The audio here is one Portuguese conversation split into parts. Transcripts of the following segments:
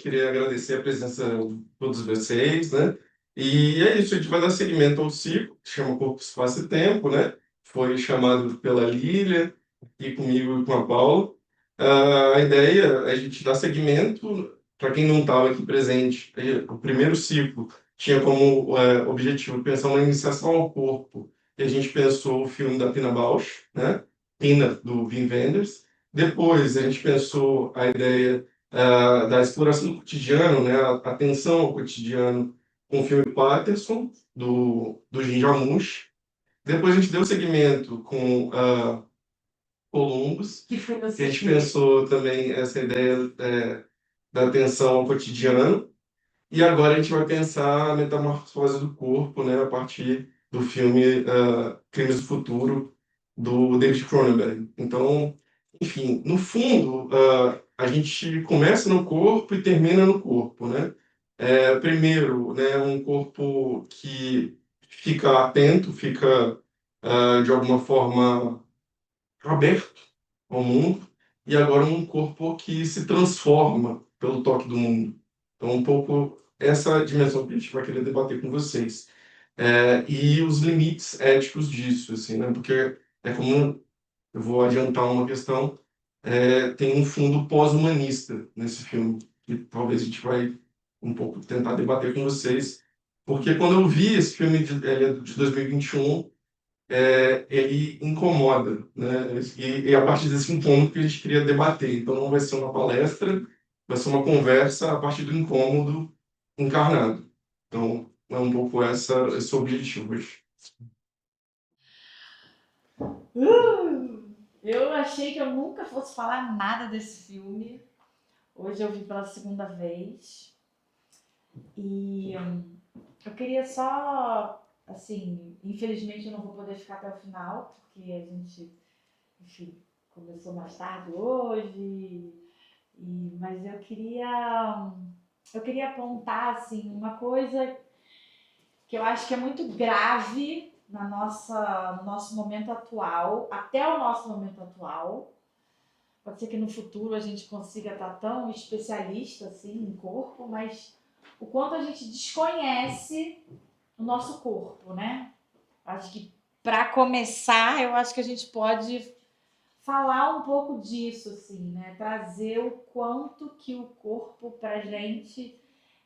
queria agradecer a presença de todos vocês, né? E é isso, a gente vai dar seguimento ao ciclo, que chama Corpo, Espaço e Tempo, né? Foi chamado pela Lília e comigo e com a Paula. A ideia é a gente dar seguimento, para quem não estava aqui presente, o primeiro ciclo tinha como objetivo pensar uma iniciação ao corpo, e a gente pensou o filme da Pina Bausch, né? Pina, do Wim Wenders. Depois a gente pensou a ideia da exploração do cotidiano, né? A atenção ao cotidiano com o filme Patterson, do Jim Jarmusch. Depois a gente deu seguimento com Columbus, Que foi que a você gente que pensou também essa ideia da atenção ao cotidiano. E agora a gente vai pensar a metamorfose do corpo, né, a partir do filme Crimes do Futuro, do David Cronenberg. Então, enfim, no fundo, a gente começa no corpo e termina no corpo, né? Primeiro, né, um corpo que fica atento, fica, de alguma forma, aberto ao mundo, e agora um corpo que se transforma pelo toque do mundo. Então, um pouco essa dimensão que a gente vai querer debater com vocês. E os limites éticos disso, assim, né? Porque é como, eu vou adiantar uma questão, tem um fundo pós-humanista nesse filme, que talvez a gente vai um pouco tentar debater com vocês, porque quando eu vi esse filme, ele é de 2021, ele incomoda, né? E a partir desse incômodo que a gente queria debater. Então não vai ser uma palestra, vai ser uma conversa a partir do incômodo encarnado. Então é um pouco esse o objetivo hoje. Eu achei que eu nunca fosse falar nada desse filme. Hoje eu vi pela segunda vez. E eu queria só, assim, infelizmente eu não vou poder ficar até o final, porque a gente, enfim, começou mais tarde hoje. Mas eu queria apontar, assim, uma coisa que eu acho que é muito grave no nosso momento atual, até o nosso momento atual. Pode ser que no futuro a gente consiga estar tão especialista assim em corpo, mas o quanto a gente desconhece o nosso corpo, né? Acho que para começar, eu acho que a gente pode falar um pouco disso, assim, né? Trazer o quanto que o corpo pra gente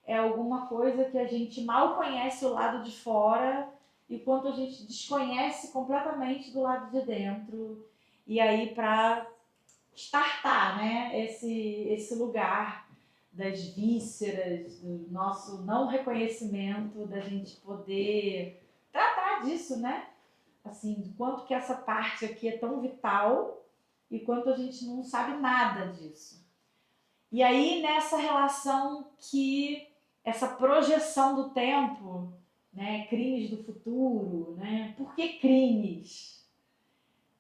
é alguma coisa que a gente mal conhece o lado de fora e quanto a gente desconhece completamente do lado de dentro. E aí, para startar, né, esse lugar das vísceras, do nosso não reconhecimento, da gente poder tratar disso, né? Assim, do quanto que essa parte aqui é tão vital e quanto a gente não sabe nada disso. E aí, nessa relação que essa projeção do tempo, né, crimes do futuro, né? Por que crimes?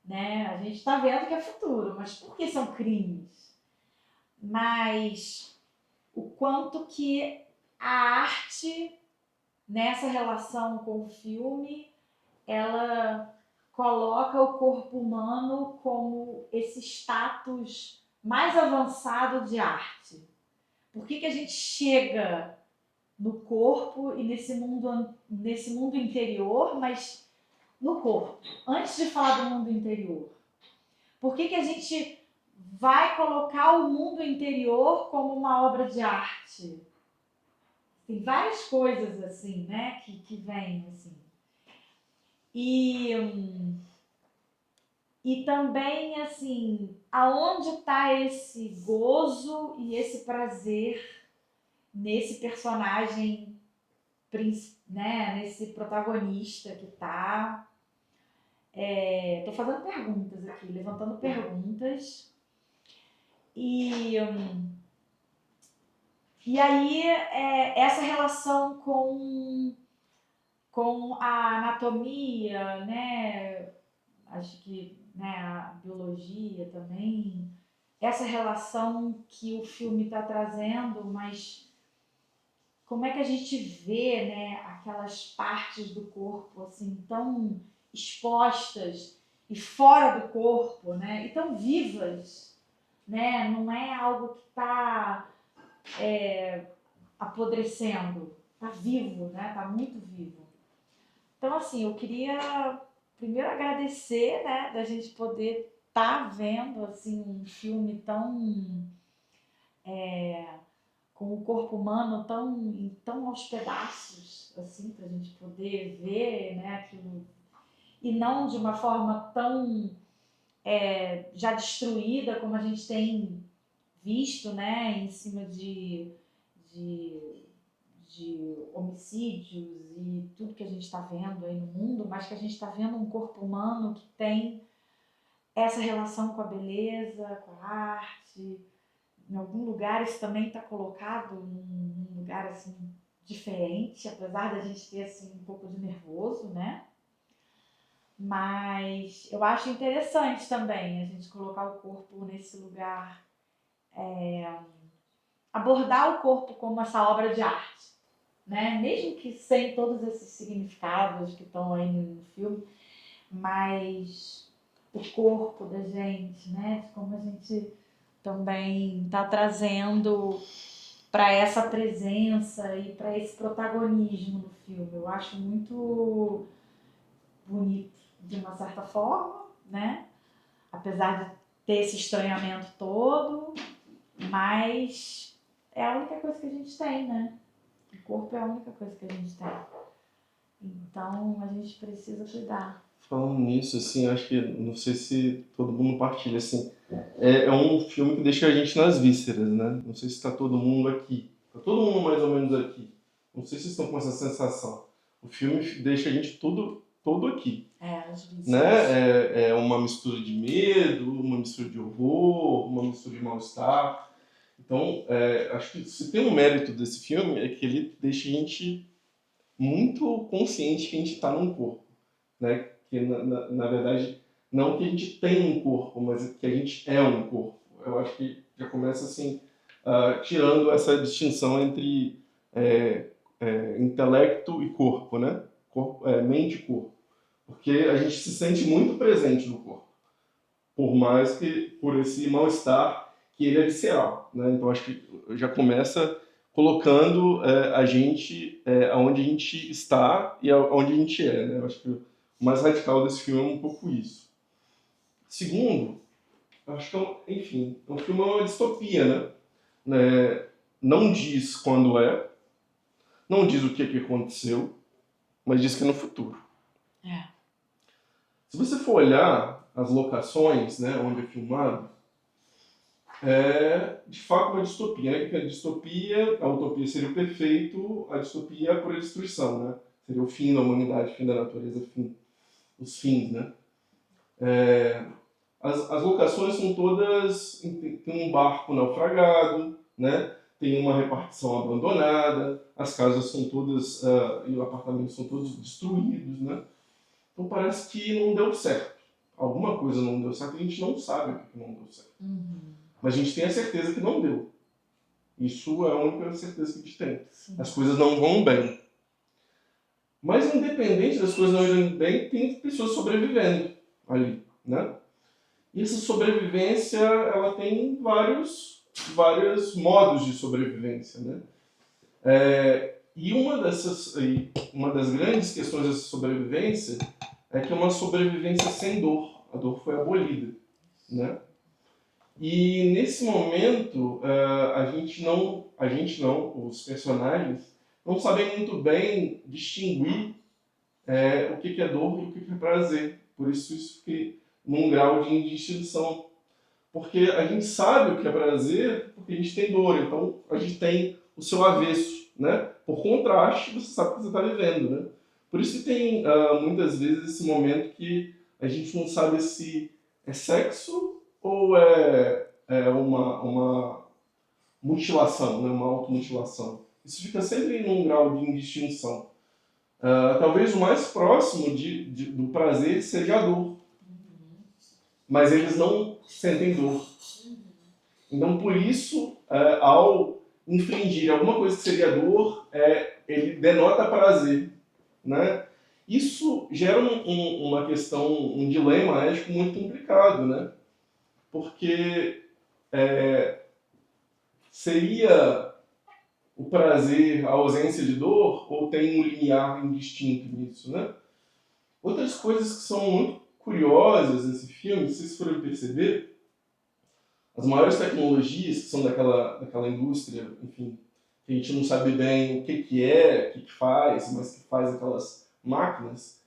Né? A gente está vendo que é futuro, mas por que são crimes? Mas o quanto que a arte, nessa relação com o filme, ela coloca o corpo humano como esse status mais avançado de arte. Por que a gente chega no corpo e nesse mundo interior, mas no corpo, antes de falar do mundo interior? Por que a gente vai colocar o mundo interior como uma obra de arte? Tem várias coisas assim, né, que vêm assim. E também, assim, aonde está esse gozo e esse prazer nesse personagem, né, nesse protagonista que tá. Tô fazendo perguntas aqui, levantando perguntas. E aí, essa relação com a anatomia, né? Acho que, né, a biologia também, essa relação que o filme está trazendo, mas como é que a gente vê, né, aquelas partes do corpo assim tão expostas e fora do corpo, né, e tão vivas, né? Não é algo que está apodrecendo. Tá vivo, né? Tá muito vivo. Então, assim, eu queria primeiro agradecer, né, da gente poder estar vendo, assim, um filme tão com o corpo humano tão aos pedaços, assim, pra gente poder ver, né, aquilo, e não de uma forma tão já destruída como a gente tem visto, né, em cima de, de homicídios e tudo que a gente está vendo aí no mundo, mas que a gente está vendo um corpo humano que tem essa relação com a beleza, com a arte. Em algum lugar isso também está colocado num lugar assim diferente, apesar da gente ter assim um pouco de nervoso, né? Mas eu acho interessante também a gente colocar o corpo nesse lugar, abordar o corpo como essa obra de arte, né? Mesmo que sem todos esses significados que estão aí no filme, mas o corpo da gente, né? De como a gente também está trazendo para essa presença e para esse protagonismo no filme. Eu acho muito bonito de uma certa forma, né? Apesar de ter esse estranhamento todo, mas é a única coisa que a gente tem, né? O corpo é a única coisa que a gente tem. Então a gente precisa cuidar. Falando nisso, assim, acho que, não sei se todo mundo partilha, assim, é um filme que deixa a gente nas vísceras, né? Não sei se está todo mundo aqui. Está todo mundo mais ou menos aqui. Não sei se vocês estão com essa sensação. O filme deixa a gente todo aqui, As vísceras. né? É uma mistura de medo, uma mistura de horror, uma mistura de mal-estar. Então, acho que se tem um mérito desse filme é que ele deixa a gente muito consciente que a gente está num corpo, né? Que na verdade não que a gente tem um corpo, mas que a gente é um corpo. Eu acho que já começa assim, tirando essa distinção entre intelecto e corpo, né? Mente e corpo, porque a gente se sente muito presente no corpo, por mais que por esse mal-estar que ele é visceral, né? Então acho que já começa colocando a gente onde a gente está e onde a gente é, né? Eu acho que o mais radical desse filme é um pouco isso. Segundo, acho que enfim, o filme é uma distopia, né? Não diz quando não diz o que aconteceu, mas diz que é no futuro. Se você for olhar as locações, né, onde é filmado, de fato uma distopia, né? Porque a distopia, a utopia seria o perfeito, a distopia é a pura destruição, né? Seria o fim da humanidade, fim da natureza, os fins, né? As locações são todas, tem um barco naufragado, né? Tem uma repartição abandonada, as casas são todas, e os apartamentos são todos destruídos, né? Então parece que não deu certo. Alguma coisa não deu certo, a gente não sabe o que não deu certo. Mas a gente tem a certeza que não deu. Isso é a única certeza que a gente tem. Sim. As coisas não vão bem. Mas independente das coisas não irem bem, tem pessoas sobrevivendo ali, né? E essa sobrevivência, ela tem vários modos de sobrevivência, né? E uma das grandes questões dessa sobrevivência é que é uma sobrevivência sem dor. A dor foi abolida, né? E nesse momento, os personagens, não sabem muito bem distinguir o que é dor e o que é prazer. Por isso fica num grau de indistinção. Porque a gente sabe o que é prazer porque a gente tem dor, então a gente tem o seu avesso, né? Por contraste, você sabe o que você está vivendo, né? Por isso que tem muitas vezes esse momento que a gente não sabe se é sexo ou é uma mutilação, né? Uma automutilação. Isso fica sempre num grau de indistinção. Talvez o mais próximo do prazer seja a dor. Mas eles não sentem dor. Então, por isso, ao infringir alguma coisa que seria dor, ele denota prazer, né? Isso gera uma questão, um dilema ético muito complicado, né? Porque seria o prazer, a ausência de dor, ou tem um limiar indistinto nisso, né? Outras coisas que são muito curiosas nesse filme, se vocês forem perceber, as maiores tecnologias que são daquela indústria, enfim, que a gente não sabe bem o que faz, mas que faz aquelas máquinas,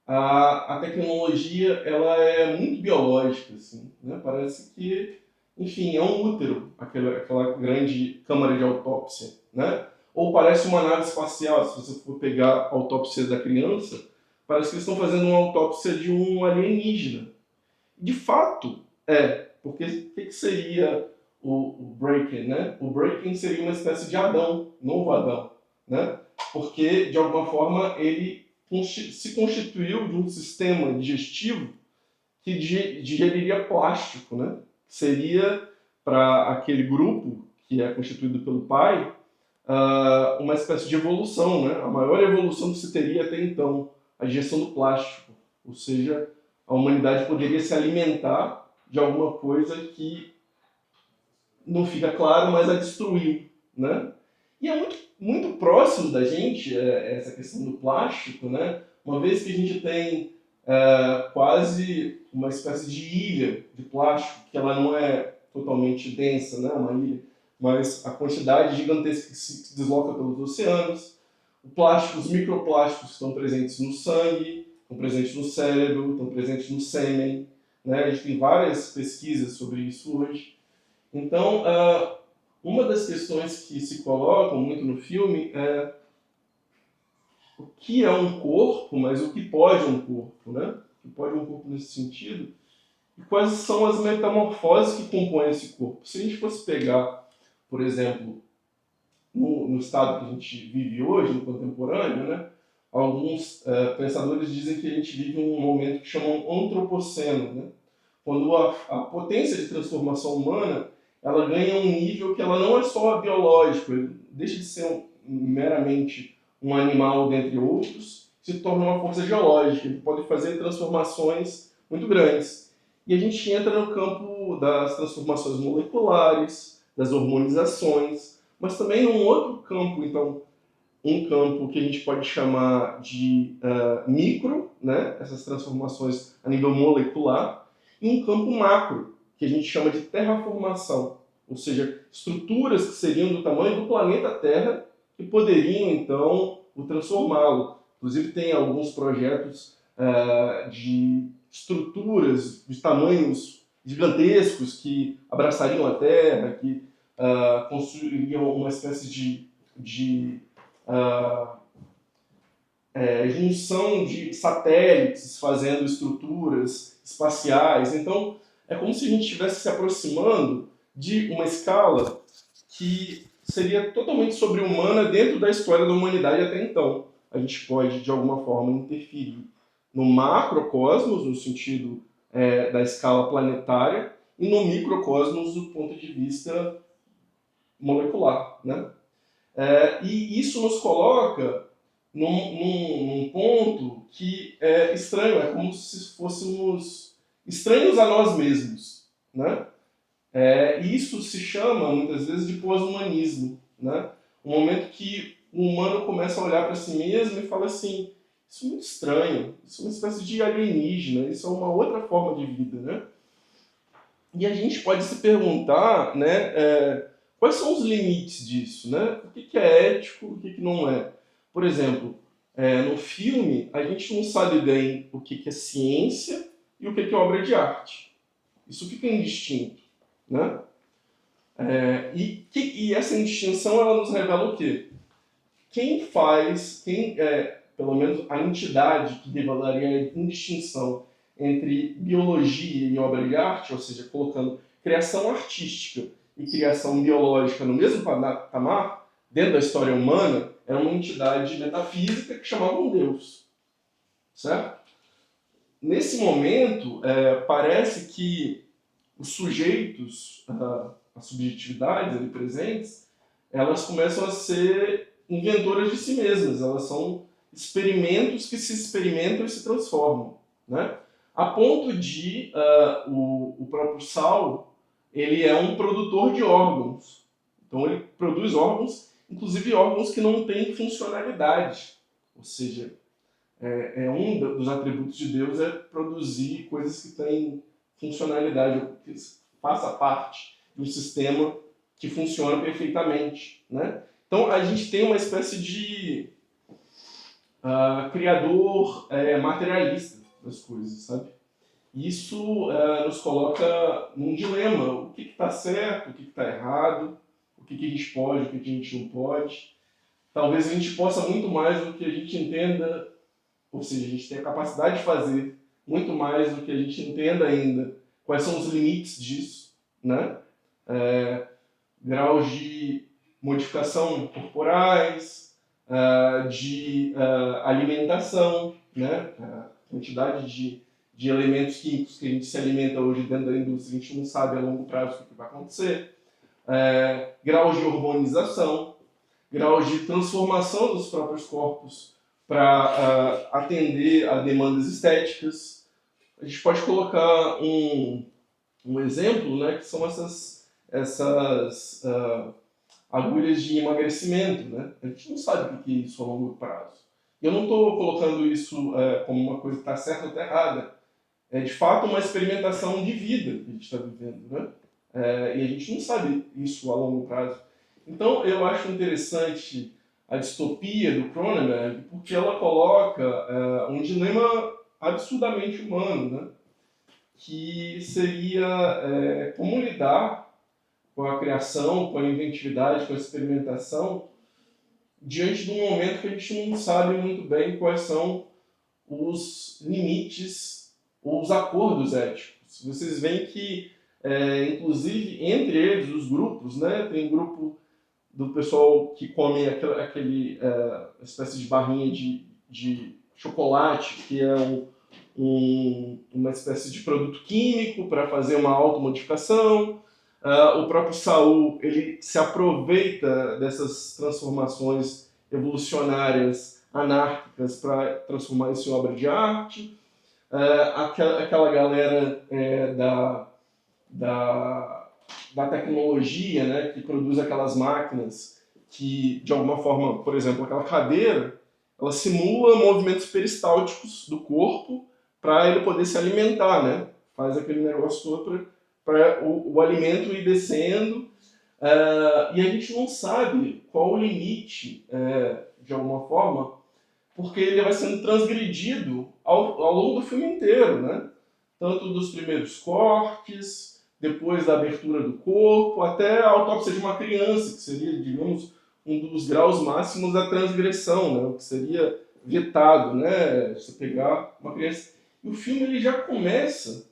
a tecnologia ela é muito biológica, assim, né? Parece que, enfim, é um útero, aquela grande câmara de autópsia, né? Ou parece uma nave espacial, se você for pegar a autópsia da criança, parece que eles estão fazendo uma autópsia de um alienígena. De fato, porque o que seria o Breaking, né? O Breaking seria uma espécie de Adão, novo Adão, né? Porque, de alguma forma, ele se constituiu de um sistema digestivo que digeriria plástico, né? Seria, para aquele grupo, que é constituído pelo pai, uma espécie de evolução, né? A maior evolução que se teria até então, a digestão do plástico. Ou seja, a humanidade poderia se alimentar de alguma coisa que não fica claro, mas a destruiu, né? E é muito próximo da gente essa questão do plástico, né? Uma vez que a gente tem quase uma espécie de ilha de plástico, que ela não é totalmente densa, né? Uma ilha, mas a quantidade gigantesca que se desloca pelos oceanos. O plástico, os microplásticos estão presentes no sangue, estão presentes no cérebro, estão presentes no sêmen, né? A gente tem várias pesquisas sobre isso hoje. Então, uma das questões que se colocam muito no filme é o que é um corpo, mas o que pode um corpo, né? O que pode um corpo nesse sentido, e quais são as metamorfoses que compõem esse corpo. Se a gente fosse pegar, por exemplo, no estado que a gente vive hoje, no contemporâneo, né? Alguns pensadores dizem que a gente vive um momento que chamam antropoceno, né? Quando a potência de transformação humana ela ganha um nível que ela não é só biológico, ele deixa de ser meramente um animal dentre outros, se torna uma força geológica, ele pode fazer transformações muito grandes. E a gente entra no campo das transformações moleculares, das hormonizações, mas também num outro campo, então, um campo que a gente pode chamar de micro, né, essas transformações a nível molecular, e um campo macro, que a gente chama de terraformação, ou seja, estruturas que seriam do tamanho do planeta Terra que poderiam, então, o transformá-lo. Inclusive, tem alguns projetos de estruturas de tamanhos gigantescos que abraçariam a Terra, que construiriam uma espécie de junção de satélites fazendo estruturas espaciais. Então, é como se a gente estivesse se aproximando de uma escala que seria totalmente sobre-humana dentro da história da humanidade até então. A gente pode, de alguma forma, interferir no macrocosmos, no sentido da escala planetária, e no microcosmos do ponto de vista molecular, né? E isso nos coloca num ponto que é estranho, é como se fôssemos estranhos a nós mesmos, né? Isso se chama, muitas vezes, de pós-humanismo, né? Um momento que o humano começa a olhar para si mesmo e fala assim, isso é muito estranho, isso é uma espécie de alienígena, isso é uma outra forma de vida, né? E a gente pode se perguntar, né, quais são os limites disso, né? O que é ético, o que não é? Por exemplo, no filme, a gente não sabe bem o que é ciência e o que é obra de arte. Isso fica indistinto, né? E essa indistinção, ela nos revela o quê? Pelo menos a entidade que revelaria a indistinção entre biologia e obra de arte, ou seja, colocando criação artística e criação biológica no mesmo patamar, dentro da história humana, era uma entidade metafísica que chamava um Deus, certo? Nesse momento, parece que os sujeitos, as subjetividades ali presentes, elas começam a ser inventoras de si mesmas, elas são experimentos que se experimentam e se transformam, né? A ponto de o próprio Saul, ele é um produtor de órgãos. Então ele produz órgãos inclusive órgãos que não têm funcionalidade. Ou seja, um dos atributos de Deus é produzir coisas que têm funcionalidade, que faça parte de um sistema que funciona perfeitamente, né? Então a gente tem uma espécie de criador materialista das coisas, sabe? Isso nos coloca num dilema: o que está certo, o que está errado, o que a gente pode, o que a gente não pode. Talvez a gente possa muito mais do que a gente entenda, ou seja, a gente tem a capacidade de fazer muito mais do que a gente entenda ainda quais são os limites disso, né? Graus de modificação corporais, de alimentação, né? A quantidade de elementos químicos que a gente se alimenta hoje dentro da indústria, a gente não sabe a longo prazo o que vai acontecer. Graus de urbanização, graus de transformação dos próprios corpos para atender a demandas estéticas. A gente pode colocar um exemplo, né, que são essas agulhas de emagrecimento, né? A gente não sabe o que é isso a longo prazo. Eu não estou colocando isso como uma coisa que está certa ou está errada. É de fato uma experimentação de vida que a gente está vivendo, né? E a gente não sabe isso a longo prazo. Então eu acho interessante a distopia do Cronenberg porque ela coloca um dilema absurdamente humano, né? Que seria como lidar com a criação, com a inventividade, com a experimentação, diante de um momento que a gente não sabe muito bem quais são os limites ou os acordos éticos. Vocês veem que, inclusive, entre eles, os grupos, né, tem um grupo do pessoal que come aquele espécie de barrinha de chocolate, que é uma espécie de produto químico para fazer uma automodificação. O próprio Saul, ele se aproveita dessas transformações evolucionárias anárquicas para transformar isso em obra de arte. Aquela galera da tecnologia, né, que produz aquelas máquinas que, de alguma forma, por exemplo, aquela cadeira, ela simula movimentos peristálticos do corpo para ele poder se alimentar, né? Faz aquele negócio todo para o alimento ir descendo, e a gente não sabe qual o limite, de alguma forma, porque ele vai sendo transgredido ao longo do filme inteiro, né? Tanto dos primeiros cortes, depois da abertura do corpo, até a autópsia de uma criança, que seria, digamos, um dos graus máximos da transgressão, né? O que seria vetado, né? Você pegar uma criança. E o filme ele já começa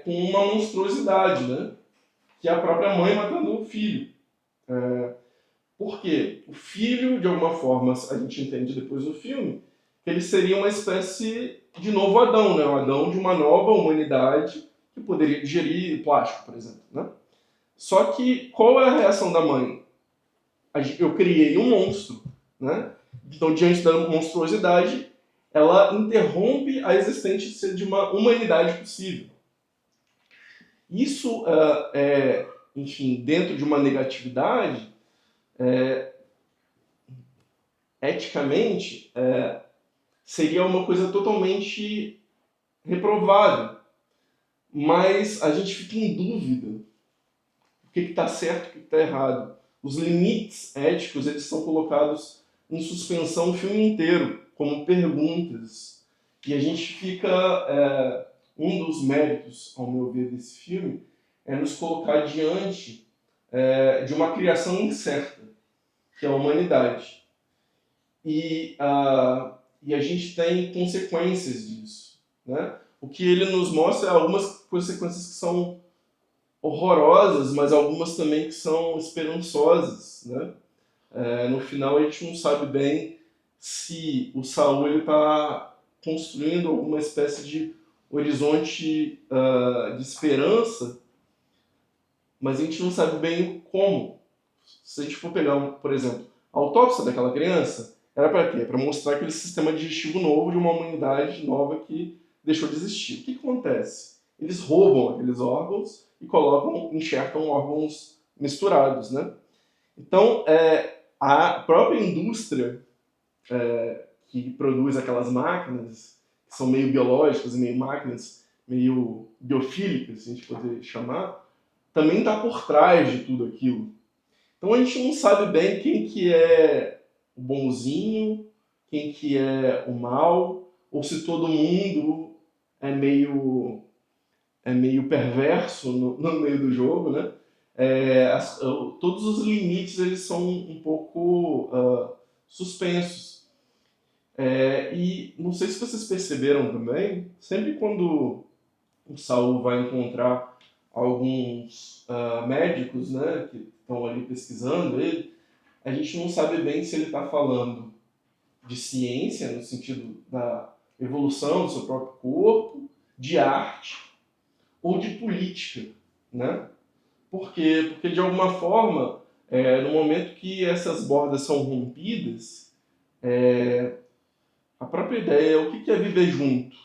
com uma monstruosidade, né? Que é a própria mãe matando o filho. Por quê? O filho, de alguma forma, a gente entende depois do filme, que ele seria uma espécie de novo Adão, né? O Adão de uma nova humanidade que poderia digerir plástico, por exemplo, né? Só que qual é a reação da mãe? Eu criei um monstro, né? Então, diante da monstruosidade, ela interrompe a existência de uma humanidade possível. Isso enfim, dentro de uma negatividade, eticamente, seria uma coisa totalmente reprovável. Mas a gente fica em dúvida o que está certo e o que está errado. Os limites éticos eles são colocados em suspensão o filme inteiro, como perguntas. E a gente fica... um dos méritos, ao meu ver, desse filme é nos colocar diante de uma criação incerta, que é a humanidade. E a gente tem consequências disso, né? O que ele nos mostra é algumas consequências que são horrorosas, mas algumas também que são esperançosas, né? No final a gente não sabe bem se o Saul está construindo alguma espécie de horizonte de esperança, mas a gente não sabe bem como. Se a gente for pegar, por exemplo, a autópsia daquela criança, era para quê? Para mostrar aquele sistema digestivo novo de uma humanidade nova que deixou de existir. O que acontece? Eles roubam aqueles órgãos e enxertam órgãos misturados, né? Então, a própria indústria que produz aquelas máquinas, que são meio biológicas, meio máquinas, meio biofílicas, se a gente poder chamar, também está por trás de tudo aquilo. Então a gente não sabe bem quem que é o bonzinho, quem que é o mal, ou se todo mundo é meio perverso no meio do jogo, né? Todos os limites eles são um pouco suspensos. E não sei se vocês perceberam também, sempre quando o Saul vai encontrar alguns médicos, né, que estão ali pesquisando ele, a gente não sabe bem se ele está falando de ciência, no sentido da evolução do seu próprio corpo, de arte ou de política, né? Por quê? Porque, de alguma forma, no momento que essas bordas são rompidas, a própria ideia é o que é viver junto,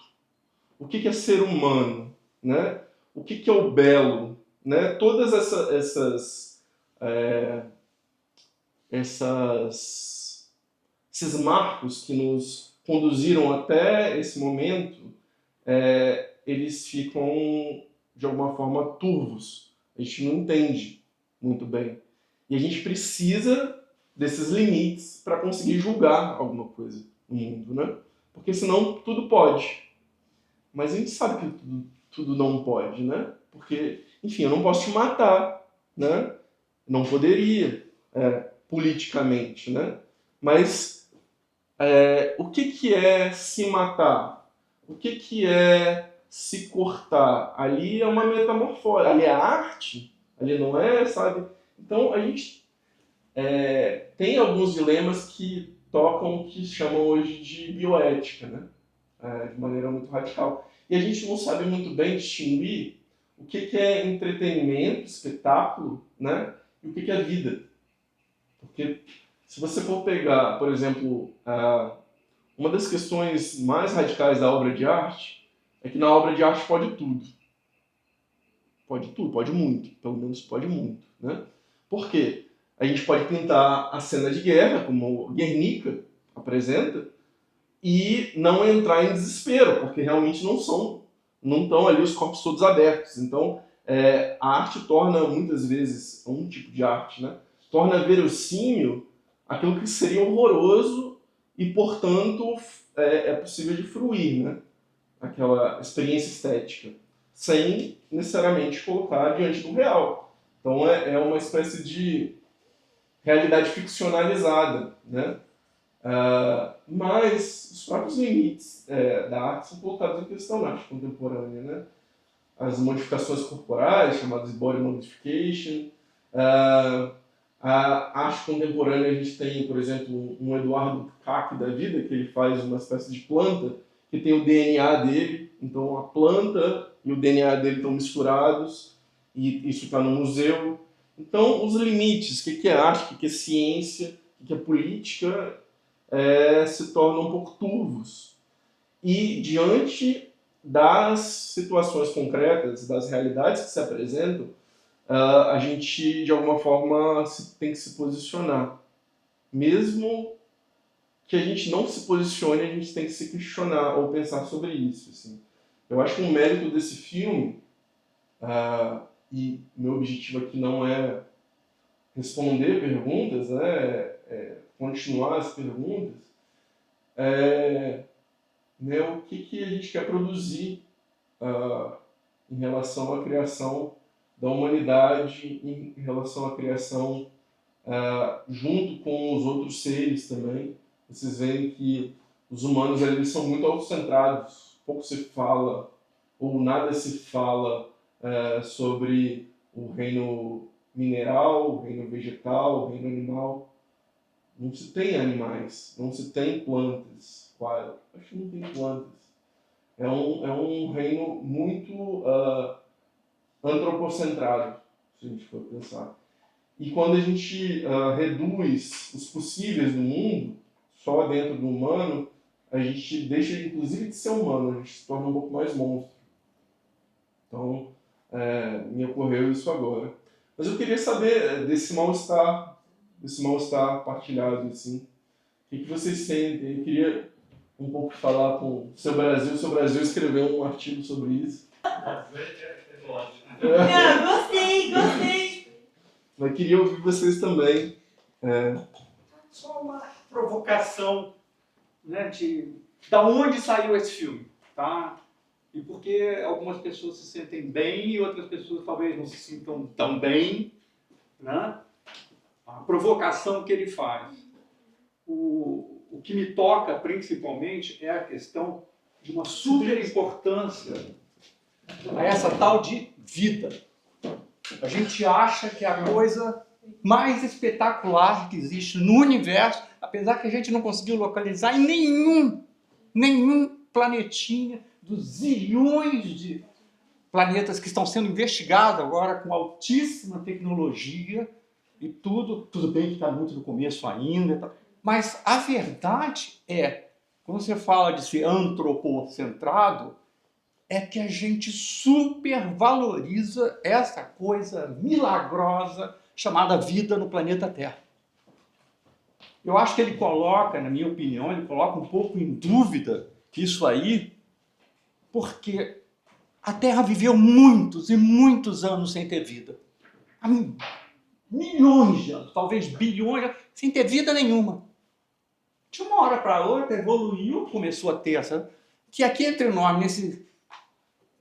o que é ser humano, né? O que é o belo, né? Todas esses marcos que nos conduziram até esse momento, eles ficam, de alguma forma, turvos. A gente não entende muito bem. E a gente precisa desses limites para conseguir julgar alguma coisa no mundo, né? Porque senão tudo pode. Mas a gente sabe que tudo não pode, né? Porque, enfim, eu não posso te matar, né? Não poderia, politicamente, né? Mas o que é se matar? O que é se cortar? Ali é uma metamorfose, ali é arte, ali não é, sabe? Então a gente tem alguns dilemas que tocam o que chamam hoje de bioética, né? De maneira muito radical. E a gente não sabe muito bem distinguir o que é entretenimento, espetáculo, né? E o que é vida. Porque se você for pegar, por exemplo, uma das questões mais radicais da obra de arte é que na obra de arte pode tudo. Pode tudo, pode muito. Pelo menos pode muito, né? Por quê? A gente pode pintar a cena de guerra, como Guernica apresenta, e não entrar em desespero, porque realmente não estão ali os corpos todos abertos. Então, a arte torna, muitas vezes, um tipo de arte, né? Torna verossímil aquilo que seria horroroso e, portanto, é possível de fruir, né? Aquela experiência estética, sem necessariamente colocar diante do real. Então, é uma espécie de realidade ficcionalizada, né? Mas os próprios limites da arte são colocados em questão na arte contemporânea, né? As modificações corporais, chamadas body modification. A arte contemporânea, a gente tem, por exemplo, um Eduardo Kac da vida, que ele faz uma espécie de planta que tem o DNA dele, então a planta e o DNA dele estão misturados, e isso está no museu. Então, os limites, o que é arte, o que é ciência, o que é política, se tornam um pouco turvos. E diante das situações concretas, das realidades que se apresentam, a gente, de alguma forma, tem que se posicionar. Mesmo que a gente não se posicione, a gente tem que se questionar ou pensar sobre isso. Assim. Eu acho que um mérito desse filme, e meu objetivo aqui não é responder perguntas, né, continuar as perguntas, né, o que a gente quer produzir em relação à criação da humanidade, em relação à criação junto com os outros seres também. Vocês veem que os humanos eles são muito autocentrados, pouco se fala ou nada se fala sobre o reino mineral, o reino vegetal, o reino animal. Não se tem animais, não se tem plantas. Acho que não tem plantas. É um reino muito antropocentrado, se a gente for pensar. E quando a gente reduz os possíveis do mundo só dentro do humano, a gente deixa inclusive de ser humano, a gente se torna um pouco mais monstro. Então, me ocorreu isso agora. Mas eu queria saber desse mal-estar desse mal-estar partilhado, assim. O que vocês sentem? Eu queria um pouco falar com o Seu Brasil. O Seu Brasil escreveu um artigo sobre isso. Gostei. Mas queria ouvir vocês também. Só uma provocação, né, da onde saiu esse filme, tá? E porque algumas pessoas se sentem bem e outras pessoas talvez não se sintam tão bem, né? A provocação que ele faz. O que me toca principalmente é a questão de uma super importância a essa tal de vida. A gente acha que é a coisa mais espetacular que existe no universo, apesar que a gente não conseguiu localizar em nenhum planetinha dos zilhões de planetas que estão sendo investigados agora com altíssima tecnologia e tudo bem que está muito no começo ainda, mas a verdade é, quando você fala de ser antropocentrado, é que a gente supervaloriza essa coisa milagrosa chamada vida no planeta Terra. Eu acho que ele coloca, na minha opinião, ele coloca um pouco em dúvida isso aí, porque a Terra viveu muitos e muitos anos sem ter vida. Há milhões de anos, talvez bilhões de anos, sem ter vida nenhuma. De uma hora para outra, evoluiu, começou a ter essa... Que aqui entre nós, nesse...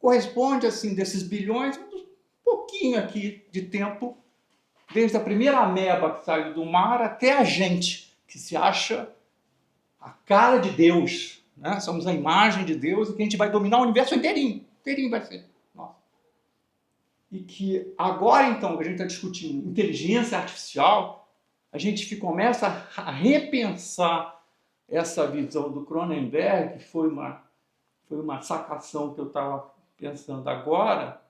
corresponde, assim, desses bilhões, um pouquinho aqui de tempo, desde a primeira ameba que saiu do mar até a gente, que se acha a cara de Deus, né? Somos a imagem de Deus e que a gente vai dominar o universo inteirinho vai ser. Nossa. E que agora, então, que a gente está discutindo inteligência artificial, a gente começa a repensar essa visão do Cronenberg, que foi uma sacação que eu estava pensando agora,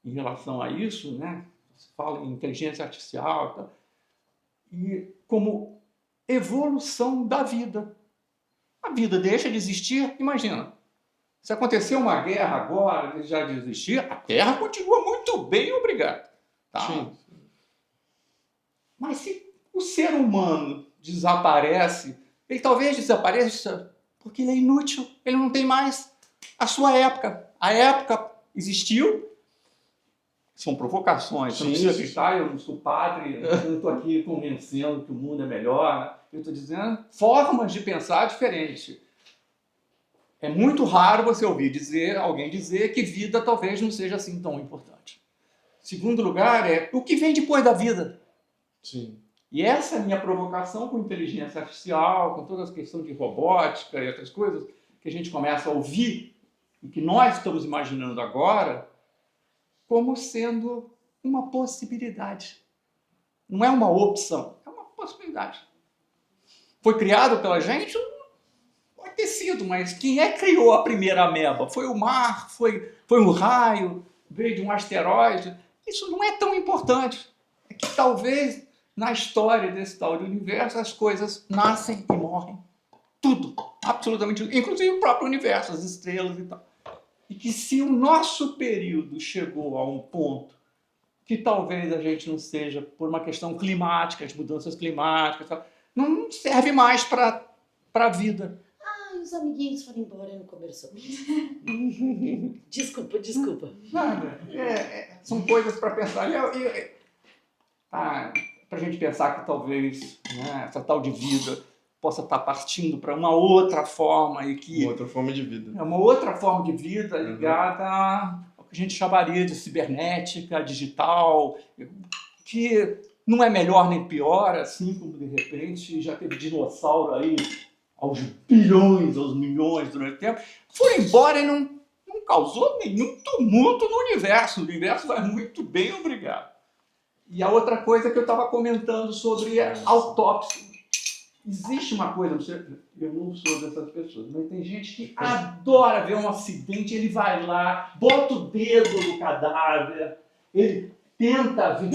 em relação a isso, né? Você fala em inteligência artificial e tal, e como evolução da vida. A vida deixa de existir, imagina. Se acontecer uma guerra agora, deixar de existir, a Terra continua muito bem, obrigado. Tá? Sim. Mas se o ser humano desaparece, ele talvez desapareça porque ele é inútil, ele não tem mais a sua época. A época existiu, são provocações, você não precisa acreditar, eu não sou padre, eu não estou aqui convencendo que o mundo é melhor, eu estou dizendo formas de pensar diferentes. É muito raro você ouvir alguém dizer que vida talvez não seja assim tão importante. Segundo lugar é o que vem depois da vida. Sim. E essa é a minha provocação com inteligência artificial, com toda a questão de robótica e outras coisas que a gente começa a ouvir e que nós estamos imaginando agora como sendo uma possibilidade. Não é uma opção, é uma possibilidade. Foi criado pela gente? Pode ter sido, mas quem é que criou a primeira ameba? Foi o mar? Foi um raio? Veio de um asteroide? Isso não é tão importante. É que talvez na história desse tal de universo as coisas nascem e morrem. Tudo, absolutamente tudo. Inclusive o próprio universo, as estrelas e tal. E que se o nosso período chegou a um ponto que talvez a gente não seja, por uma questão climática, de mudanças climáticas, tal, não serve mais para a vida. Os amiguinhos foram embora no começo. Desculpa. Nada. São coisas para pensar. Para a gente pensar que talvez, né, essa tal de vida possa estar partindo para uma outra forma e que... Uma outra forma de vida. É uma outra forma de vida ligada ao que a gente chamaria de cibernética, digital, que não é melhor nem pior, assim como de repente já teve dinossauro aí aos bilhões, aos milhões durante o tempo, foram embora e não causou nenhum tumulto no universo. O universo vai muito bem, obrigado. E a outra coisa que eu estava comentando sobre a autópsia. Existe uma coisa, eu não sou dessas pessoas, mas tem gente que adora ver um acidente, ele vai lá, bota o dedo no cadáver, ele tenta ver.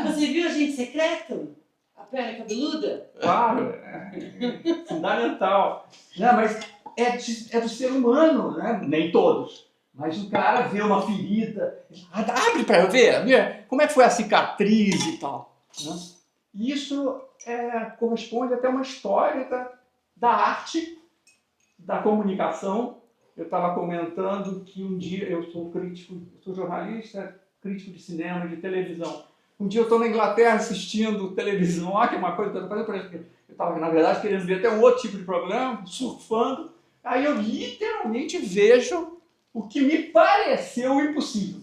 Você viu Agente Secreto? A perna cabeluda? Claro, é fundamental. Não, mas é do ser humano, né? Nem todos. Mas o cara vê uma ferida, abre para eu ver como é que foi a cicatriz e tal. Né? Isso corresponde até uma história da arte, da comunicação. Eu estava comentando que um dia eu sou crítico, eu sou jornalista, crítico de cinema e de televisão. Um dia eu estou na Inglaterra assistindo televisão, que é uma coisa que eu estou fazendo, eu estava, na verdade, querendo ver até um outro tipo de programa, surfando. Aí eu literalmente vejo o que me pareceu impossível.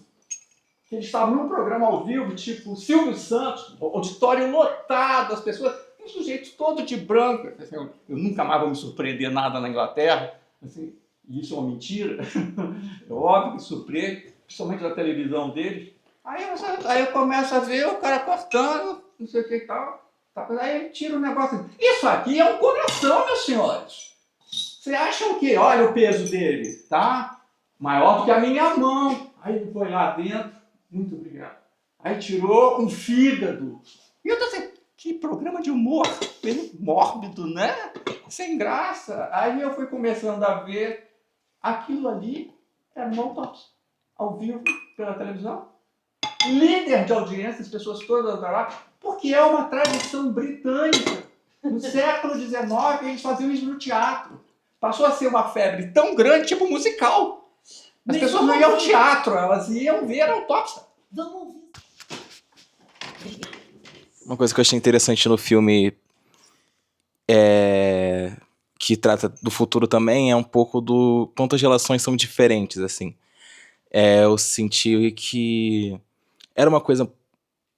Eles estavam num programa ao vivo, tipo Silvio Santos, auditório lotado, as pessoas, um sujeito todo de branco. Assim, eu nunca mais vou me surpreender nada na Inglaterra. Assim, isso é uma mentira. É óbvio que surpreende, principalmente na televisão deles. Aí eu começo a ver o cara cortando, não sei o que e tal. Aí ele tira o negócio. Isso aqui é um coração, meus senhores. Você acha o quê? Olha o peso dele, tá? Maior do que a minha mão. Aí ele foi lá dentro. Muito obrigado. Aí tirou um fígado. E eu tô assim, que programa de humor meio mórbido, né? Sem graça. Aí eu fui começando a ver aquilo ali, era uma autópsia. Ao vivo, pela televisão. Líder de audiência, as pessoas todas lá, porque é uma tradição britânica. No século XIX, eles faziam isso no teatro. Passou a ser uma febre tão grande, tipo musical. As pessoas não iam ao teatro, elas iam ver a autópsia. Vamos ouvir. Uma coisa que eu achei interessante no filme que trata do futuro também é um pouco do quanto as relações são diferentes, assim. Eu senti que era uma coisa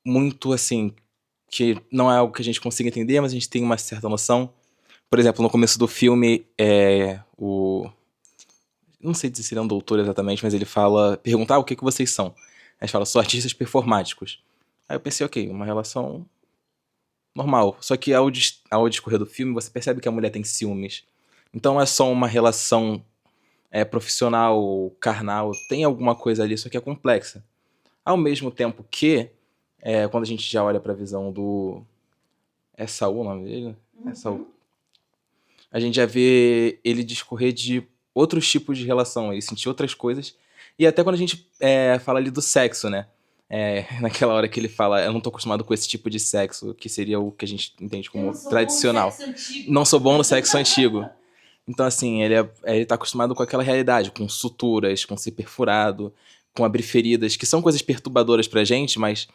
muito, assim, que não é algo que a gente consiga entender, mas a gente tem uma certa noção. Por exemplo, no começo do filme, não sei dizer se ele é um doutor exatamente, mas ele pergunta, o que vocês são? Aí ele fala, sou artistas performáticos. Aí eu pensei, ok, uma relação normal. Só que ao discorrer do filme, você percebe que a mulher tem ciúmes. Então não é só uma relação profissional, carnal, tem alguma coisa ali, só que é complexa. Ao mesmo tempo que, quando a gente já olha pra visão do... É Saul o nome dele? É Saul. A gente já vê ele discorrer de outros tipos de relação, ele sentir outras coisas. E até quando a gente fala ali do sexo, né? Naquela hora que ele fala, eu não tô acostumado com esse tipo de sexo, que seria o que a gente entende como tradicional. Não sou bom no sexo antigo. Então, assim, ele tá acostumado com aquela realidade, com suturas, com ser perfurado, com abrir feridas, que são coisas perturbadoras pra gente, mas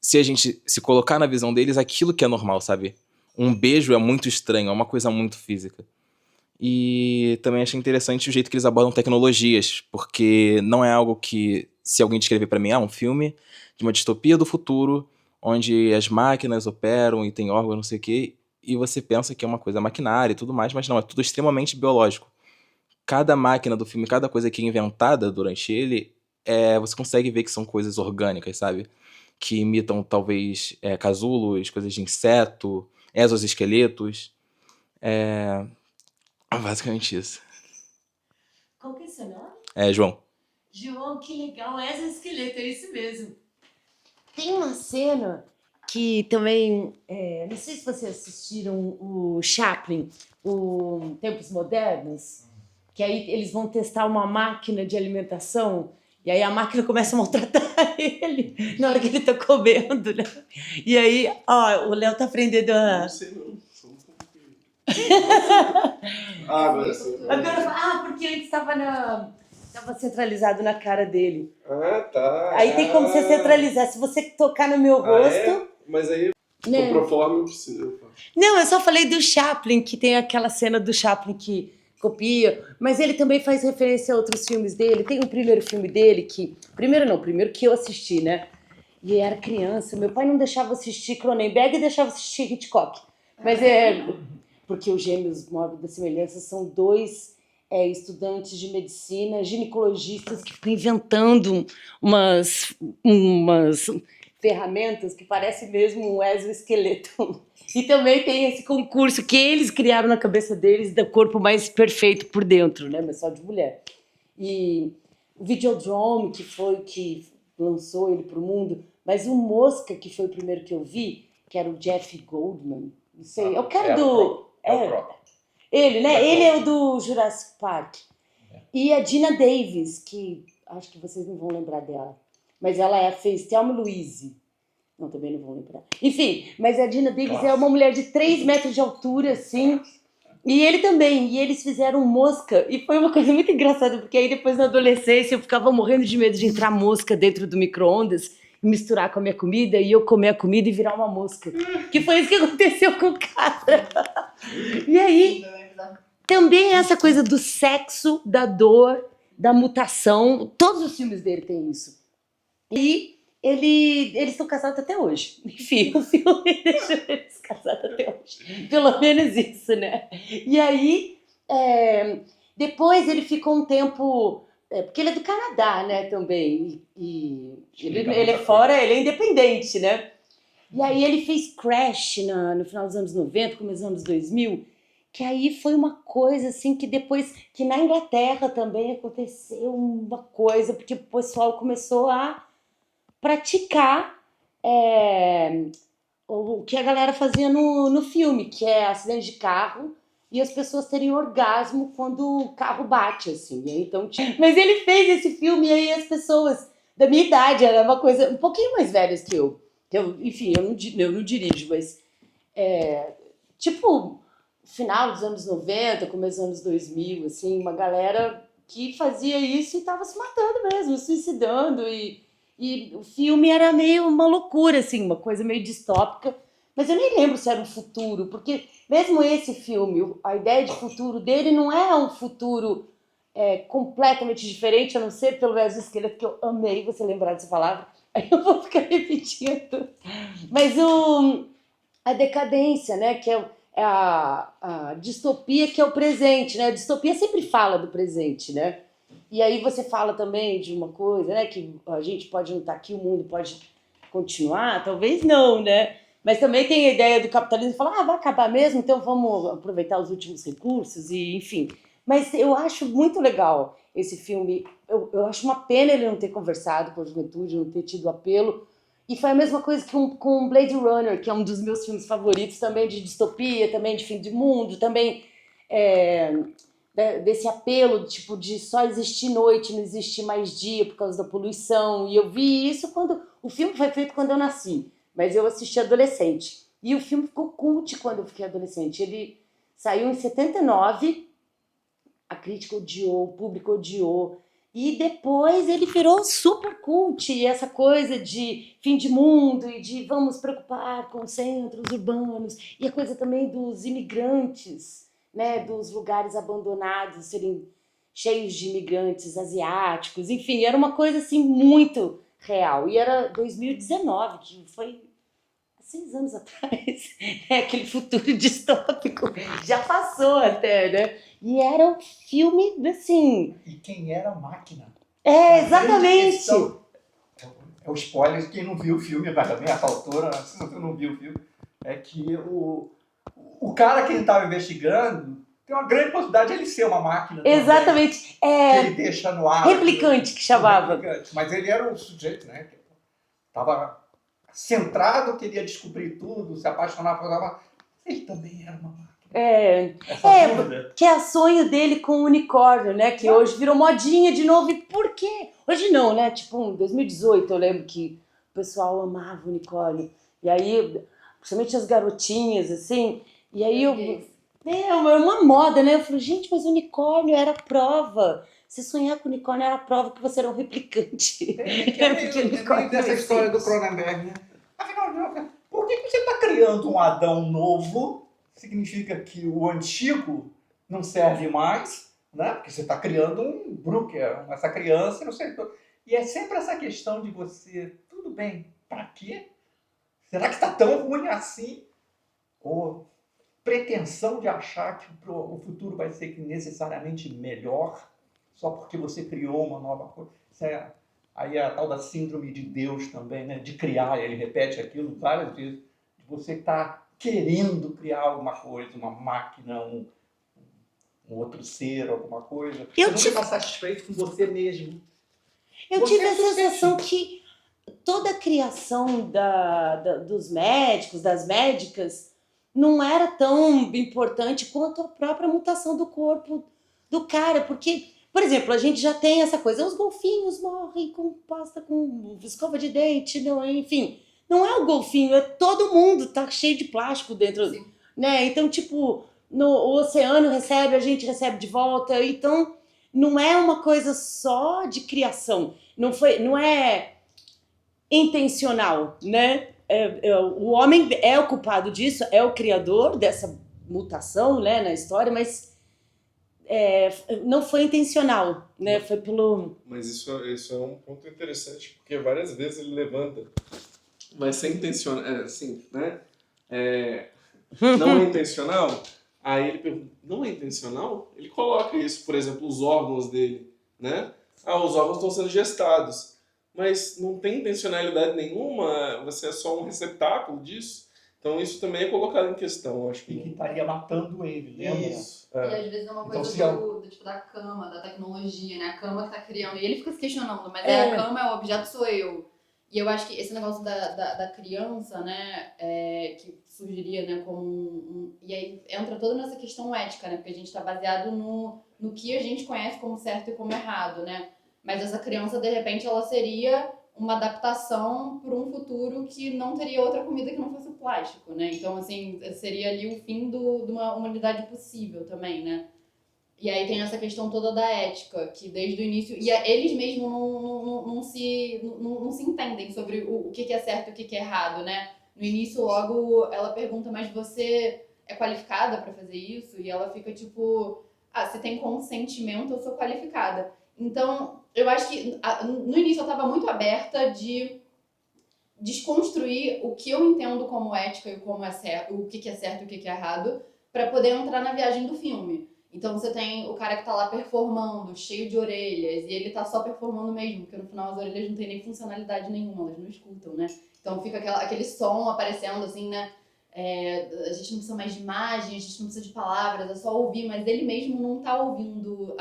se a gente se colocar na visão deles, aquilo que é normal, sabe? Um beijo é muito estranho, é uma coisa muito física. E também achei interessante o jeito que eles abordam tecnologias, porque não é algo que, se alguém descrever pra mim, um filme de uma distopia do futuro, onde as máquinas operam e tem órgãos, não sei o quê, e você pensa que é uma coisa maquinária e tudo mais, mas não, é tudo extremamente biológico. Cada máquina do filme, cada coisa que é inventada durante ele, você consegue ver que são coisas orgânicas, sabe? Que imitam, talvez, casulos, coisas de inseto, exoesqueletos. Basicamente isso. Qual que é o seu nome? João. João, que legal. Exoesqueleto, é isso mesmo. Tem uma cena que também, não sei se vocês assistiram o Chaplin, o Tempos Modernos, que aí eles vão testar uma máquina de alimentação e aí a máquina começa a maltratar ele na hora que ele tá comendo, né? E aí, ó, o Léo tá aprendendo a... Não sei não. Agora sim. Agora, porque antes estava centralizado na cara dele. Tá. Aí tem como você centralizar. Se você tocar no meu rosto... Mas aí, né? pro proforma, não precisa. Não, eu só falei do Chaplin, que tem aquela cena do Chaplin que copia, mas ele também faz referência a outros filmes dele. Tem um primeiro filme dele que... Primeiro que eu assisti, né? E era criança. Meu pai não deixava assistir Cronenberg e deixava assistir Hitchcock. Mas porque os Gêmeos Mórbidos da Semelhança são dois estudantes de medicina, ginecologistas que estão inventando umas ferramentas que parecem mesmo um exoesqueleto. E também tem esse concurso que eles criaram na cabeça deles do corpo mais perfeito por dentro, né? Mas só de mulher. E o Videodrome, que lançou ele para o mundo, mas o Mosca, que foi o primeiro que eu vi, que era o Jeff Goldman, não sei, é o cara do... Ele, né? Ele é o do Jurassic Park. E a Gina Davis, que acho que vocês não vão lembrar dela, mas ela fez Thelma e Louise. Não, também não vou lembrar. Enfim, mas a Gina Davis é uma mulher de 3 metros de altura, assim. E ele também. E eles fizeram mosca. E foi uma coisa muito engraçada, porque aí depois na adolescência eu ficava morrendo de medo de entrar mosca dentro do micro-ondas e misturar com a minha comida e eu comer a comida e virar uma mosca. Que foi isso que aconteceu com o cara. E aí, também essa coisa do sexo, da dor, da mutação. Todos os filmes dele têm isso. E eles estão casados até hoje. Enfim, o filme deixa eles casados até hoje. Pelo menos isso, né? E aí, depois ele ficou um tempo... porque ele é do Canadá, né, também. E ele é fora, ele é independente, né? E aí ele fez Crash no final dos anos 90, começo dos anos 2000, que aí foi uma coisa assim que depois... Que na Inglaterra também aconteceu uma coisa, porque o pessoal começou a praticar o que a galera fazia no filme, que é acidente de carro e as pessoas terem orgasmo quando o carro bate, assim. E aí, então, mas ele fez esse filme e aí as pessoas da minha idade, era uma coisa um pouquinho mais velhas que eu. Enfim, eu não dirijo, mas tipo, final dos anos 90, começo dos anos 2000, assim, uma galera que fazia isso e estava se matando mesmo, suicidando e o filme era meio uma loucura, assim, uma coisa meio distópica. Mas eu nem lembro se era um futuro, porque mesmo esse filme, a ideia de futuro dele não é um futuro completamente diferente, a não ser pelo exoesqueleto, que eu amei você lembrar dessa palavra. Aí eu vou ficar repetindo. Mas a decadência, né, que é a distopia, que é o presente, né? A distopia sempre fala do presente, né? E aí você fala também de uma coisa, né? Que a gente pode não estar aqui, o mundo pode continuar, talvez não, né? Mas também tem a ideia do capitalismo, falar, vai acabar mesmo, então vamos aproveitar os últimos recursos, e enfim. Mas eu acho muito legal esse filme. Eu acho uma pena ele não ter conversado com a juventude, não ter tido apelo. E foi a mesma coisa com Blade Runner, que é um dos meus filmes favoritos, também de distopia, também de fim de mundo, também desse apelo tipo de só existir noite, não existir mais dia por causa da poluição. E eu vi isso quando... O filme foi feito quando eu nasci, mas eu assisti adolescente. E o filme ficou cult quando eu fiquei adolescente. Ele saiu em 79, a crítica odiou, o público odiou. E depois ele virou super cult, e essa coisa de fim de mundo e de vamos preocupar com os centros urbanos, e a coisa também dos imigrantes, né, dos lugares abandonados serem cheios de imigrantes asiáticos, enfim, era uma coisa assim muito real. E era 2019, que foi 6 anos atrás, aquele futuro distópico, já passou até, né? E era um filme, assim... E quem era a máquina? Exatamente! É o spoiler, quem não viu o filme, vai também, essa altura, se você não viu o filme, é que o cara que ele estava investigando, tem uma grande possibilidade de ele ser uma máquina. Exatamente! Que ele deixa no ar. Replicante, que chamava. Replicante. Mas ele era um sujeito, né? Estava centrado, queria descobrir tudo, se apaixonar por ela. Ele também era uma máquina. Que é o sonho dele com o unicórnio, né? Que hoje virou modinha de novo. E por quê? Hoje não, né? Tipo, em 2018 eu lembro que o pessoal amava o unicórnio. E aí, principalmente as garotinhas, assim. E aí era uma moda, né? Eu falei, gente, mas o unicórnio era a prova. Se sonhar com o unicórnio era a prova que você era um replicante. Meio dessa história do Cronenberg, né? Afinal de contas, por que você está criando um Adão novo? Significa que o antigo não serve mais, né? Porque você está criando um Brooker, essa criança, não sei. E é sempre essa questão de você, tudo bem, para quê? Será que está tão ruim assim? Ou pretensão de achar que o futuro vai ser necessariamente melhor só porque você criou uma nova coisa. Aí é a tal da síndrome de Deus também, né? De criar, ele repete aquilo várias vezes, de você estar querendo criar alguma coisa, uma máquina, um outro ser, alguma coisa. Você não está satisfeito com você mesmo. Eu tive a sensação que toda a criação dos médicos, das médicas, não era tão importante quanto a própria mutação do corpo do cara, porque, por exemplo, a gente já tem essa coisa, os golfinhos morrem com pasta, com escova de dente, não, enfim, não é o golfinho, é todo mundo, tá cheio de plástico dentro, Sim. né? Então, tipo, o oceano recebe, a gente recebe de volta, então não é uma coisa só de criação, não é intencional, né? O homem é o culpado disso, é o criador dessa mutação, né, na história, mas não foi intencional, né? Foi pelo... Mas isso é um ponto interessante, porque várias vezes ele levanta. Vai ser intencional, assim, né? Não é intencional? Aí ele pergunta, não é intencional? Ele coloca isso, por exemplo, os órgãos dele, né? Os órgãos estão sendo gestados. Mas não tem intencionalidade nenhuma, você é só um receptáculo disso. Então isso também é colocado em questão, eu acho E que que... estaria matando ele, lembra? Isso. E às vezes é uma Então, coisa se é- do tipo da cama, da tecnologia, né? A cama que tá criando. E ele fica se questionando, mas a cama, o objeto sou eu. E eu acho que esse negócio da criança, né, que surgiria, né, como e aí entra toda nessa questão ética, né? Porque a gente tá baseado no que a gente conhece como certo e como errado, né? Mas essa criança, de repente, ela seria uma adaptação para um futuro que não teria outra comida que não fosse o plástico, né? Então, assim, seria ali o fim de uma humanidade possível também, né? E aí tem essa questão toda da ética, que desde o início... E eles mesmos não se entendem sobre o que é certo e o que é errado, né? No início, logo, ela pergunta, mas você é qualificada para fazer isso? E ela fica tipo, se tem consentimento, eu sou qualificada. Então, eu acho que no início eu estava muito aberta de desconstruir o que eu entendo como ética e como é certo, o que é certo e o que é errado, para poder entrar na viagem do filme. Então você tem o cara que tá lá performando, cheio de orelhas, e ele tá só performando mesmo, porque no final as orelhas não tem nem funcionalidade nenhuma, elas não escutam, né? Então fica aquele som aparecendo assim, né? A gente não precisa mais de imagem, a gente não precisa de palavras, é só ouvir, mas ele mesmo não tá ouvindo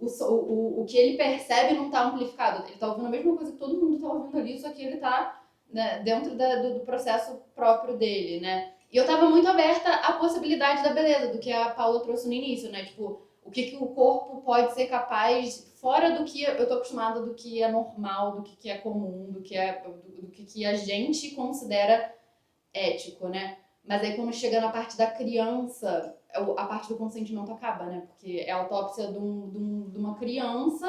o que ele percebe não tá amplificado. Ele tá ouvindo a mesma coisa que todo mundo tá ouvindo ali, só que ele tá, né, dentro do processo próprio dele, né? E eu tava muito aberta à possibilidade da beleza, do que a Paula trouxe no início, né? Tipo, o que o corpo pode ser capaz, fora do que eu tô acostumada, do que é normal, do que é comum, do que a gente considera ético, né? Mas aí quando chega na parte da criança, a parte do consentimento acaba, né? Porque é a autópsia de uma criança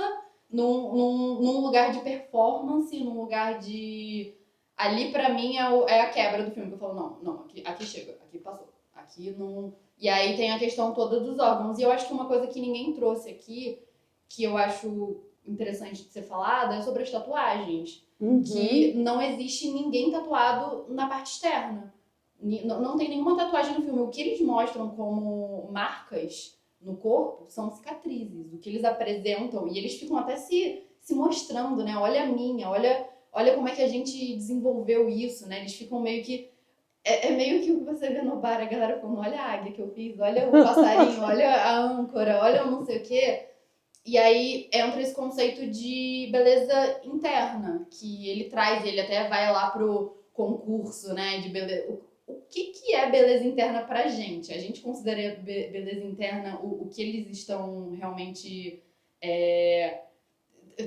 num lugar de performance, num lugar de... Ali, pra mim, é a quebra do filme, que eu falo, não, aqui chega, aqui passou, aqui não... E aí tem a questão toda dos órgãos. E eu acho que uma coisa que ninguém trouxe aqui, que eu acho interessante de ser falada, é sobre as tatuagens. Que não existe ninguém tatuado na parte externa. Não tem nenhuma tatuagem no filme. O que eles mostram como marcas no corpo são cicatrizes. O que eles apresentam, e eles ficam até se mostrando, né? Olha a minha, olha como é que a gente desenvolveu isso, né? Eles ficam meio que... É meio que o que você vê no bar, a galera falando, olha a águia que eu fiz, olha o passarinho, olha a âncora, olha o não sei o quê. E aí entra esse conceito de beleza interna, que ele traz, ele até vai lá pro concurso, né, de beleza. O que é beleza interna pra gente? A gente considera beleza interna o que eles estão realmente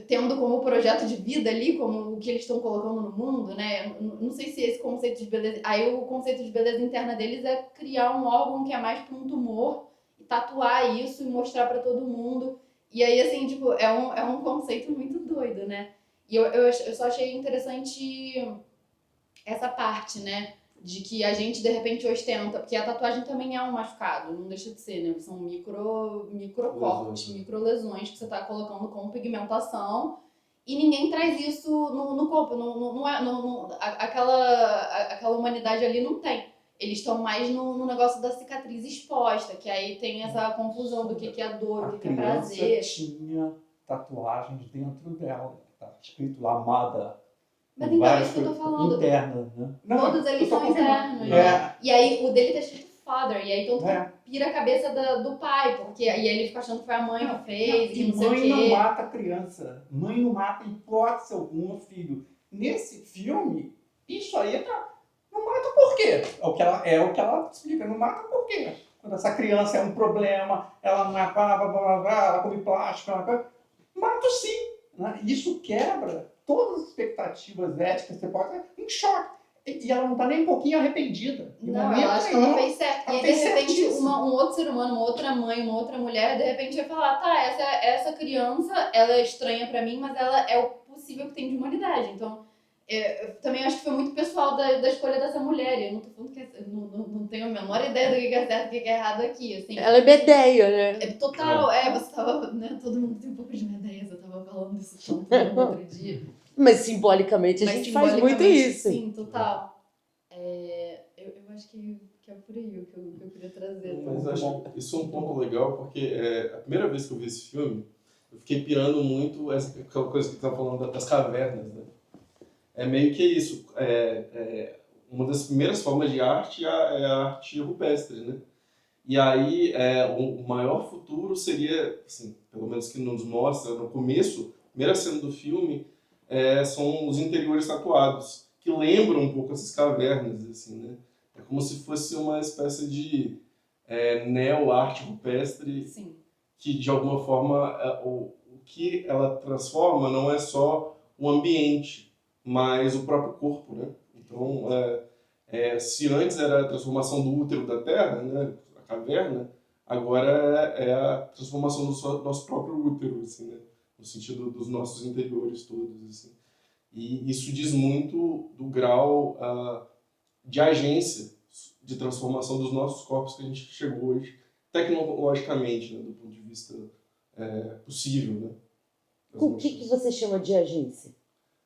tendo como projeto de vida ali, como o que eles estão colocando no mundo, né? Não sei se esse conceito de beleza... Aí o conceito de beleza interna deles é criar um órgão que é mais para um tumor, e tatuar isso e mostrar para todo mundo. E aí, assim, tipo, é um conceito muito doido, né? E eu só achei interessante essa parte, né? De que a gente, de repente, ostenta... Porque a tatuagem também é um machucado, não deixa de ser, né? São microcortes, microlesões que você tá colocando com pigmentação, e ninguém traz isso no corpo. Aquela humanidade ali não tem. Eles estão mais no negócio da cicatriz exposta, que aí tem essa confusão do que é dor, o que é prazer. A criança tinha tatuagens dentro dela. Tá escrito lá, amada. Mas então, é isso que eu tô falando. Interna, né? Todos eles são internos, É. né? E aí o dele tá escrito father, e aí todo mundo pira a cabeça do pai, porque e aí ele fica achando que foi a mãe que fez, e não sei o quê. Mãe não mata a criança. Mãe não mata em hipótese alguma filho. Nesse filme, isso aí não mata por quê? É o que ela explica, não mata por quê? Quando essa criança é um problema, ela não é ela come plástico, mata sim. Né? Isso quebra todas as expectativas éticas, você pode estar em choque. E ela não tá nem um pouquinho arrependida. Em Não, momento eu acho que nenhum. ela fez certo. E Ela aí, de fez repente, certíssimo. um outro ser humano, uma outra mãe, uma outra mulher, de repente vai falar, tá, essa criança, ela é estranha pra mim, mas ela é o possível que tem de humanidade. Então, eu também acho que foi muito pessoal da escolha dessa mulher. Eu não tô falando que não tenho a menor ideia do que é certo e o que é errado aqui, assim. Ela é Medeia, né? É total, você tava, né, todo mundo tem um pouco de medeias, eu tava falando isso tanto no outro dia. Mas simbolicamente a Mas gente faz muito simbolicamente, isso. Sim, total. Eu acho que é por aí o que eu queria trazer. Mas acho que isso é um ponto legal, porque a primeira vez que eu vi esse filme, eu fiquei pirando muito aquela coisa que você estava falando das cavernas, né? É meio que isso. Uma das primeiras formas de arte é a arte rupestre, né? E aí, o maior futuro seria, assim, pelo menos que nos mostra no começo, a primeira cena do filme, são os interiores tatuados, que lembram um pouco essas cavernas, assim, né? É como se fosse uma espécie de neo-arte rupestre, Sim. que, de alguma forma, o que ela transforma não é só o ambiente, mas o próprio corpo, né? Então, se antes era a transformação do útero da Terra, né, a caverna, agora é a transformação do nosso próprio útero, assim, né, no sentido dos nossos interiores todos, assim. E isso diz muito do grau de agência de transformação dos nossos corpos que a gente chegou hoje, tecnologicamente, né, do ponto de vista possível, né. O que você chama de agência?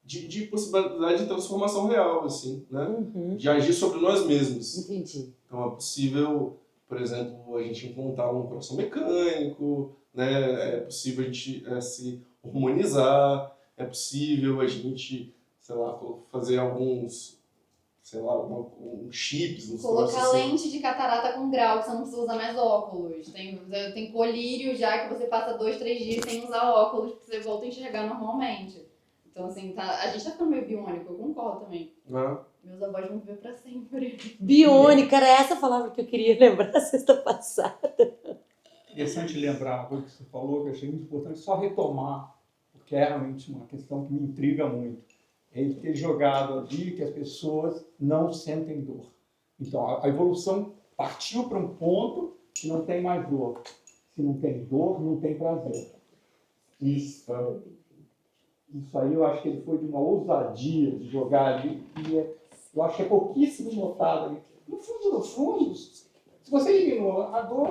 De possibilidade de transformação real, assim, né? Uhum. De agir sobre nós mesmos. Entendi. Então é possível, por exemplo, a gente implantar um coração mecânico, né? É possível a gente se hormonizar, é possível a gente, sei lá, fazer alguns, sei lá, chips, uns Colocar troços assim. lente de catarata com grau, que você não precisa usar mais óculos. Tem colírio já que você passa 2, 3 dias sem usar óculos, porque você volta a enxergar normalmente. Então, assim, a gente tá ficando meio biônico, eu concordo também. Meus avós vão viver pra sempre. Biônica, era essa palavra que eu queria lembrar sexta passada. Interessante lembrar o que você falou, que eu achei muito importante, só retomar, porque é realmente uma questão que me intriga muito. É ele ter jogado ali que as pessoas não sentem dor. Então, a evolução partiu para um ponto que não tem mais dor. Se não tem dor, não tem prazer. Isso aí eu acho que ele foi de uma ousadia de jogar ali, e eu acho que é pouquíssimo notado ali. No fundo, se você eliminou a dor,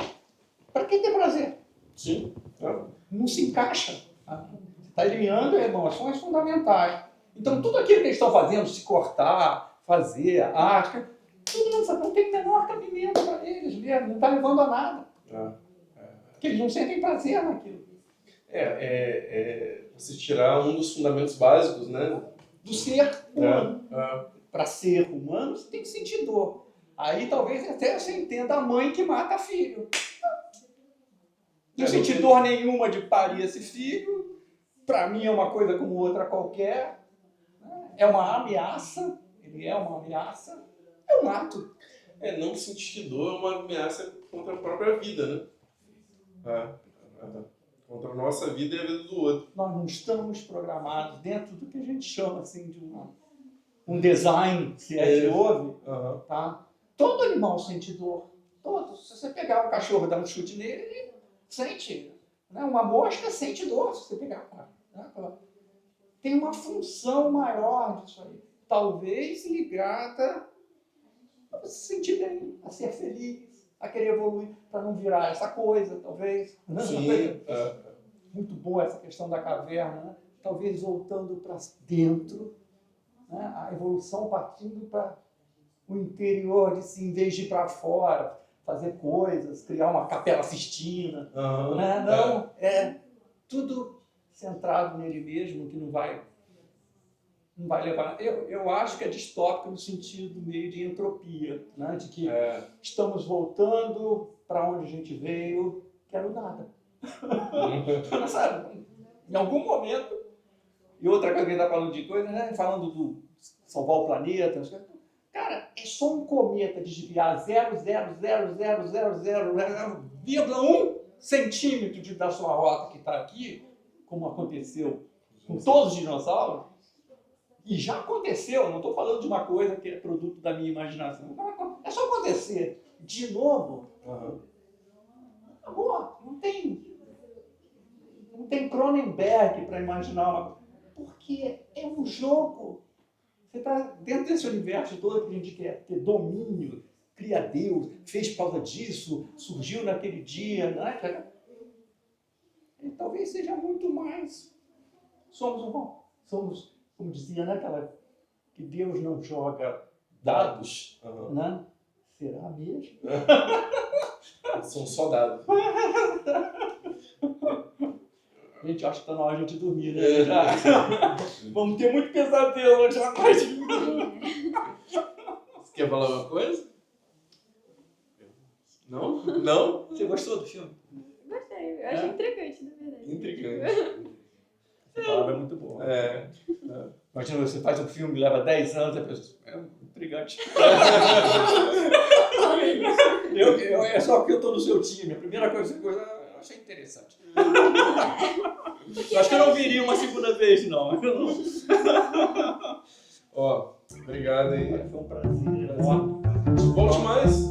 para que ter prazer? Sim. Não se encaixa. Você está eliminando emoções fundamentais. Então, tudo aquilo que eles estão fazendo, se cortar, fazer, arte, tudo não tem o menor cabimento para eles mesmo, não está levando a nada. Porque eles não sentem prazer naquilo. Você tirar um dos fundamentos básicos, né? Do ser humano. Para ser humano, você tem que sentir dor. Aí talvez até você entenda a mãe que mata filho. Não senti dor nenhuma de parir esse filho. Para mim é uma coisa como outra qualquer. É uma ameaça. Ele é uma ameaça. É um ato. Não sentir dor é uma ameaça contra a própria vida, né? Contra a nossa vida e a vida do outro. Nós não estamos programados dentro do que a gente chama assim, de um design, se é que houve. Tá? Todo animal sente dor. Todos. Se você pegar um cachorro e dar um chute nele, ele sente. Né? Uma mosca sente dor se você pegar. Né? Tem uma função maior disso aí. Talvez ligada a se sentir bem, a ser feliz, a querer evoluir, para não virar essa coisa, talvez. Sim. Muito boa essa questão da caverna, né? Talvez voltando para dentro, né? A evolução partindo para o interior, de si, em vez de ir para fora, fazer coisas, criar uma Capela Sistina. Né? Não, tudo centrado nele mesmo, que não vai levar. Eu acho que é distópico no sentido meio de entropia, né? De que estamos voltando para onde a gente veio, quero nada. Sabe? Em algum momento, e outra coisa que a gente está falando de coisa, né? Falando do salvar o planeta, cara, é só um cometa desviar 0,00000,1 centímetro da sua rota que está aqui, como aconteceu com todos os dinossauros, E já aconteceu, não estou falando de uma coisa que é produto da minha imaginação. É só acontecer. De novo, amor, não tem Cronenberg para imaginar uma coisa. Porque é um jogo. Você está dentro desse universo todo que a gente quer ter domínio, cria Deus, fez por causa disso, surgiu naquele dia, né? E talvez seja muito mais. Somos, como dizia, né, que Deus não joga dados, né? Será mesmo? São só dados. Gente, acho que está na hora de a gente dormir, né? Já. Vamos ter muito pesadelo hoje à noite. Você quer falar alguma coisa? Não? Não? Você gostou do filme? Gostei, eu achei intrigante, na verdade. Intrigante. Essa palavra é muito boa. É. Imagina, você faz um filme, leva 10 anos, a pessoa... É intrigante. É só porque eu estou no seu time. A primeira coisa que eu achei interessante. Eu acho que eu não viria uma segunda vez, não. Ó, obrigado aí. Foi um prazer. Volte mais.